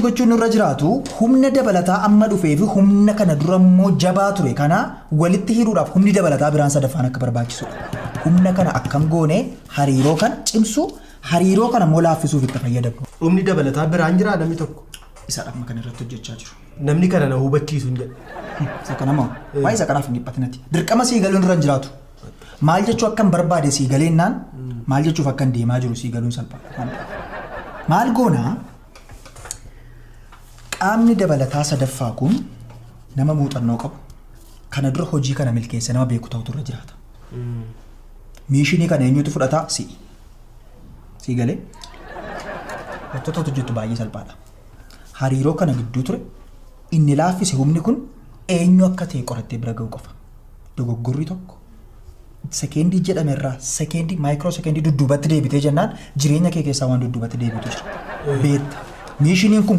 gochuun irra jiraatu humna dabalataa amma dhufee fi humna kana dura immoo jabaa ture kana walitti hiruudhaaf humni dabalataa biraan sadaffaan akka barbaachisudha. Humna kana akkam goone hariiroo kan cimsu hariiroo kana immoo laaffisuuf itti fayyadamu. Humni dabalataa biraan jira namni tokko. Isa dhaqma kan irratti hojjechaa jiru. Namni kana na hubachiisu hin jedhu. Isa kana moo waa'ee isa kanaaf hin dhiphatinati. Dirqama sii galuun irra hin jiraatu. Maal jechuu akkan barbaade sii galeennaan maal jechuuf akkan deemaa jiru sii galuun salphaa. Maal goonaa qaamni dabalataa sadaffaa kun nama muuxannoo qabu kana dura hojii kana milkeessa nama beeku ta'utu irra jiraata. Miishinii kana eenyutu fudhataa sii galee wantoota hojjetu baay'ee salphaadha. Hariiroo kana gidduu ture inni laaffise humni kun eenyu akka ta'e qorattee bira ga'u qofa. Dogoggorri tokko sekeendii jedhamerraa sekeendii maayikiroo sekeendii dudduubatti deebitee jennaan jireenya kee keessaa waan dudduubatti deebitu jira. Beetta. Miishiniin kun